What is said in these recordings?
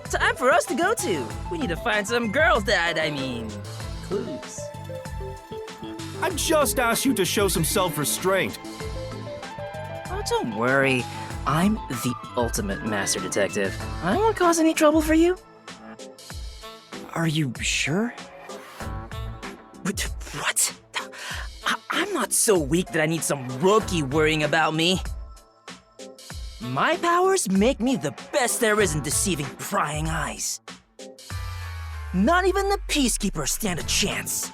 time for us to go to. We need to find some girls clues. I just asked you to show some self-restraint. Oh, don't worry. I'm the ultimate master detective. I won't cause any trouble for you. Are you sure? What? I'm not so weak that I need some rookie worrying about me. My powers make me the best there is in deceiving prying eyes. Not even the Peacekeepers stand a chance.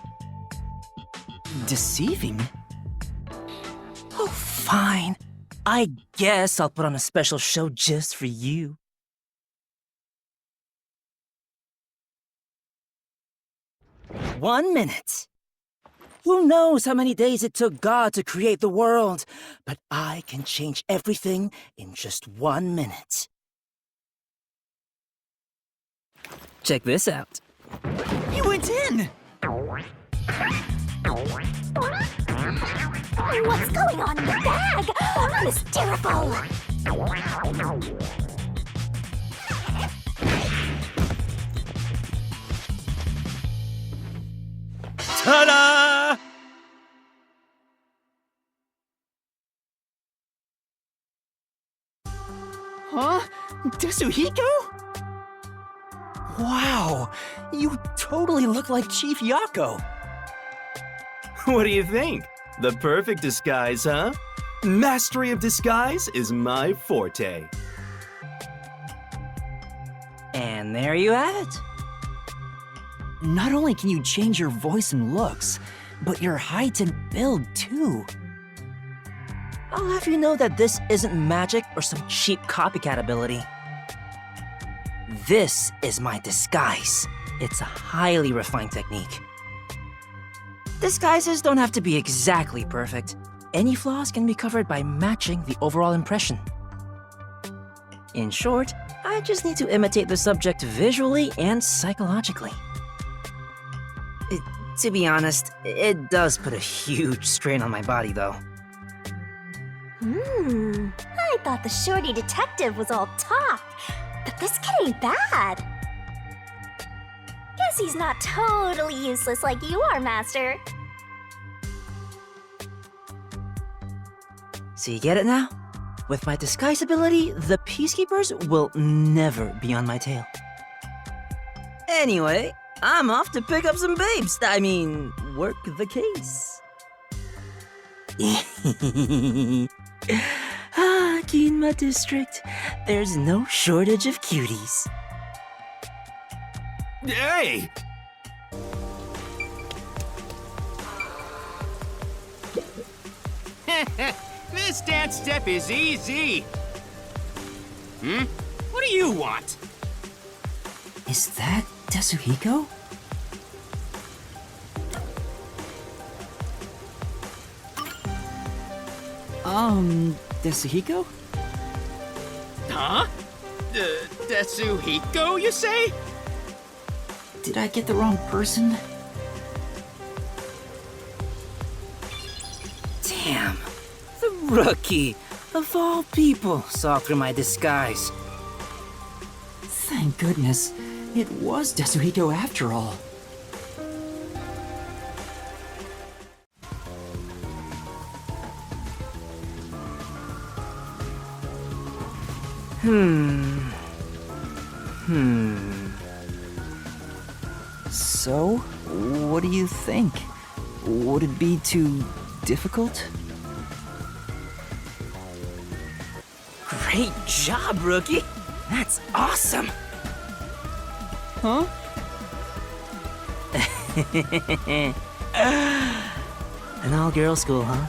Deceiving? Oh, fine. I guess I'll put on a special show just for you. One minute. Who knows how many days it took God to create the world, but I can change everything in just 1 minute. Check this out. You went in! What's going on in the bag? I'm hysterical! Ta-da! Huh? Desuhiko? Wow, you totally look like Chief Yako. What do you think? The perfect disguise, huh? Mastery of disguise is my forte. And there you have it. Not only can you change your voice and looks, but your height and build too. I'll have you know that this isn't magic or some cheap copycat ability. This is my disguise. It's a highly refined technique. Disguises don't have to be exactly perfect. Any flaws can be covered by matching the overall impression. In short, I just need to imitate the subject visually and psychologically. To be honest, it does put a huge strain on my body, though. I thought the shorty detective was all talk, but this kid ain't bad. Guess he's not totally useless like you are, Master. So you get it now? With my disguise ability, the Peacekeepers will never be on my tail. Anyway, I'm off to pick up some babes. Work the case. Kinma District. There's no shortage of cuties. Hey! This dance step is easy. What do you want? Is that Desuhiko? Desuhiko? Huh? Desuhiko, you say? Did I get the wrong person? Damn. The rookie, of all people, saw through my disguise. Thank goodness. It was Desuhiko after all. So, what do you think? Would it be too difficult? Great job, rookie. That's awesome. Huh? An all-girl school, huh?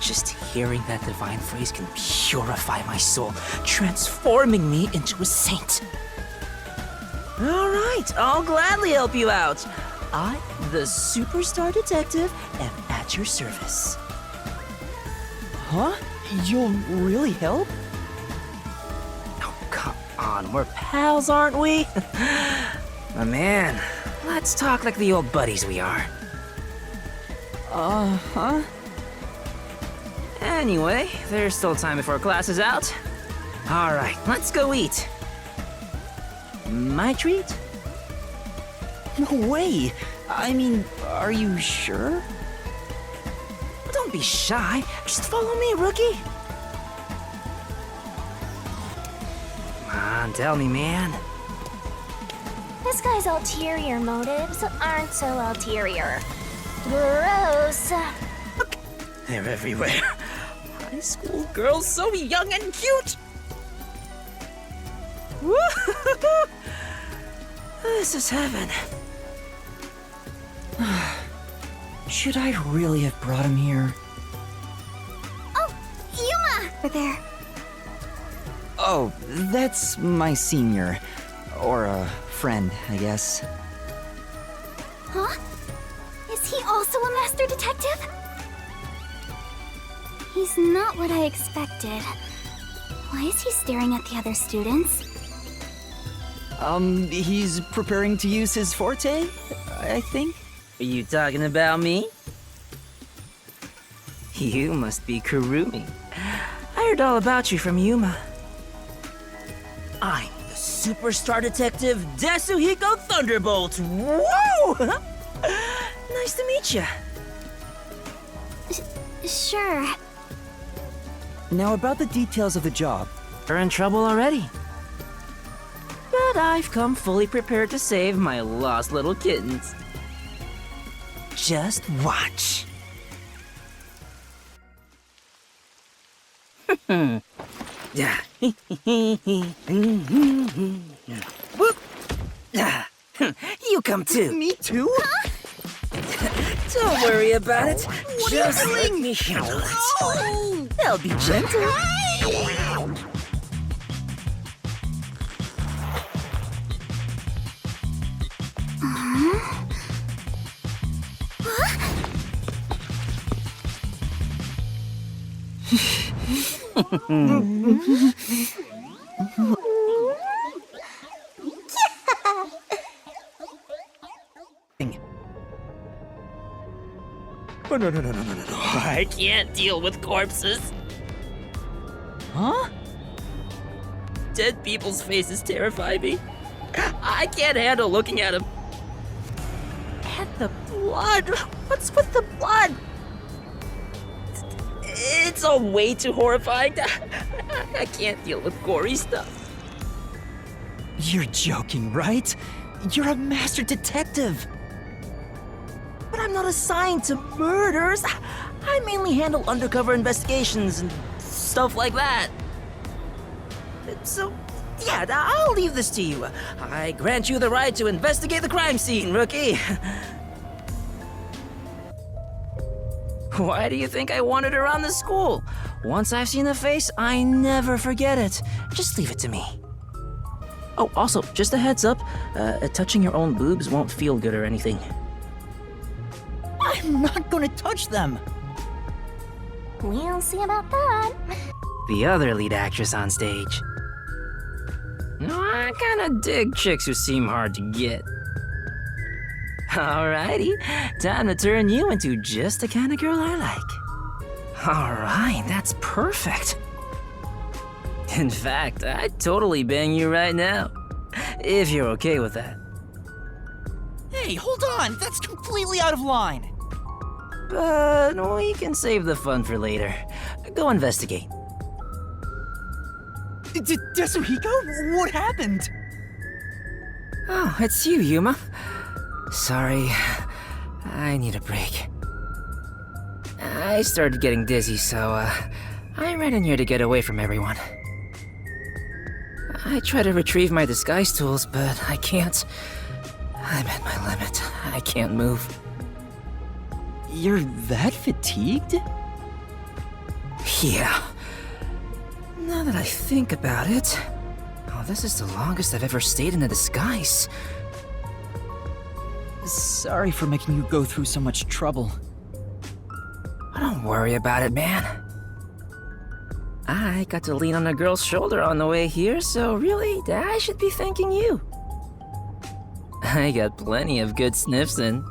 Just hearing that divine phrase can purify my soul, transforming me into a saint. All right, I'll gladly help you out. I, the superstar detective, am at your service. Huh? You'll really help? Oh, come on, we're pals, aren't we? My man, let's talk like the old buddies we are. Huh? Anyway, there's still time before class is out. All right, let's go eat. My treat? No way! I mean, are you sure? Don't be shy. Just follow me, rookie. Come on, tell me, man. This guy's ulterior motives aren't so ulterior. Gross. They're everywhere. High school girls so young and cute. Woo-hoo-hoo. This is heaven. Should I really have brought him here? Oh, Yuma! Over there. Oh, that's my senior. Or a friend, I guess. Huh? Is he also a master detective? He's not what I expected. Why is he staring at the other students? He's preparing to use his forte, I think. Are you talking about me? You must be Kurumi. I heard all about you from Yuma. I'm the superstar detective Desuhiko Thunderbolt. Whoa! Nice to meet you. Sure. Now about the details of the job. You're in trouble already. But I've come fully prepared to save my lost little kittens. Just watch. Yeah. Whoop. You come too. Me too? Don't worry about it. Just let me handle it. I'll be gentle. Oh, no. I can't deal with corpses. Huh? Dead people's faces terrify me. I can't handle looking at them. And the blood. What's with the blood? It's all way too horrifying. I can't deal with gory stuff. You're joking, right? You're a master detective. But I'm not assigned to murders. I mainly handle undercover investigations and stuff like that. So, yeah, I'll leave this to you. I grant you the right to investigate the crime scene, rookie. Why do you think I wandered around the school? Once I've seen a face, I never forget it. Just leave it to me. Oh, also, just a heads up, touching your own boobs won't feel good or anything. I'm not gonna touch them. We'll see about that. The other lead actress on stage. No, I kinda dig chicks who seem hard to get. Alrighty, time to turn you into just the kind of girl I like. Alright, that's perfect. In fact, I'd totally bang you right now. If you're okay with that. Hey, hold on! That's completely out of line! But we can save the fun for later. Go investigate. Desuhiko? What happened? Oh, it's you, Yuma. Sorry, I need a break. I started getting dizzy, so I ran in here to get away from everyone. I try to retrieve my disguise tools, but I can't. I'm at my limit. I can't move. You're that fatigued? Yeah. Now that I think about it, this is the longest I've ever stayed in a disguise. Sorry for making you go through so much trouble. Don't worry about it, man. I got to lean on a girl's shoulder on the way here, so really, I should be thanking you. I got plenty of good sniffs in.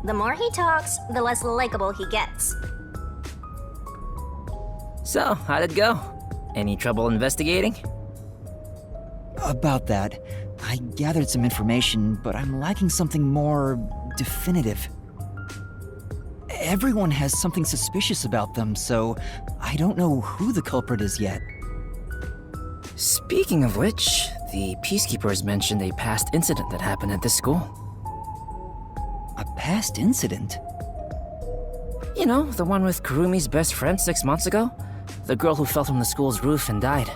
The more he talks, the less likable he gets. So, how'd it go? Any trouble investigating? About that, I gathered some information, but I'm lacking something more definitive. Everyone has something suspicious about them, so I don't know who the culprit is yet. Speaking of which, the Peacekeepers mentioned a past incident that happened at this school. A past incident? You know, the one with Kurumi's best friend 6 months ago? The girl who fell from the school's roof and died.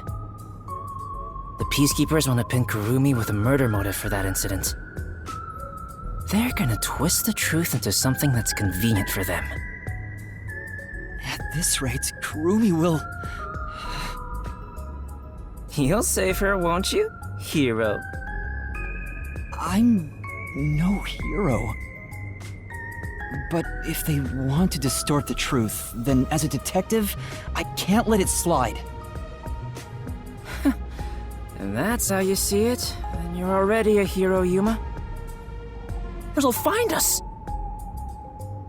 The Peacekeepers want to pin Kurumi with a murder motive for that incident. They're gonna twist the truth into something that's convenient for them. At this rate, Kurumi will... You'll save her, won't you, hero? I'm no hero. But if they want to distort the truth, then as a detective, I can't let it slide. And that's how you see it, then you're already a hero, Yuma. They'll find us!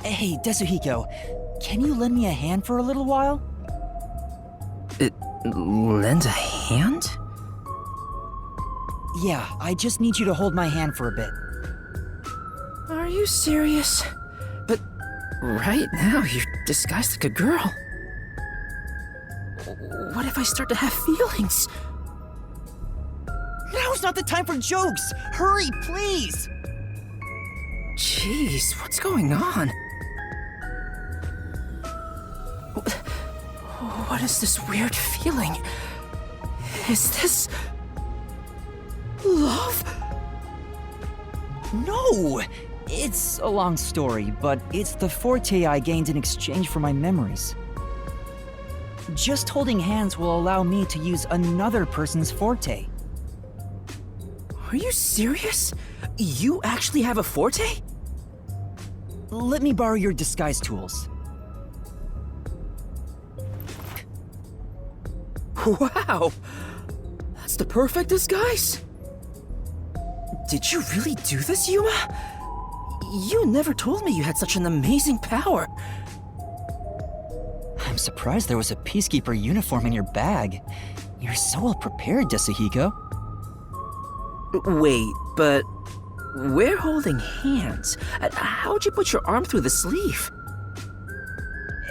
Hey, Desuhiko, can you lend me a hand for a little while? Lend a hand? Yeah, I just need you to hold my hand for a bit. Are you serious? But right now, you're disguised like a girl. What if I start to have feelings? Now's not the time for jokes! Hurry, please! Jeez, what's going on? What is this weird feeling? Is this... love? No! It's a long story, but it's the forte I gained in exchange for my memories. Just holding hands will allow me to use another person's forte. Are you serious? You actually have a forte? Let me borrow your disguise tools. Wow! That's the perfect disguise! Did you really do this, Yuma? You never told me you had such an amazing power. I'm surprised there was a Peacekeeper uniform in your bag. You're so well prepared, Desuhiko. Wait, but we're holding hands. How'd you put your arm through the sleeve?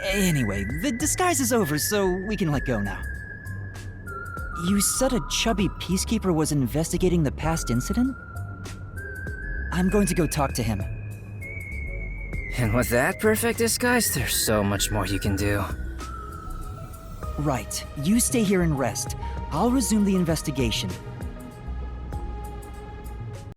Anyway, the disguise is over, so we can let go now. You said a chubby Peacekeeper was investigating the past incident? I'm going to go talk to him. And with that perfect disguise, there's so much more you can do. Right. You stay here and rest. I'll resume the investigation.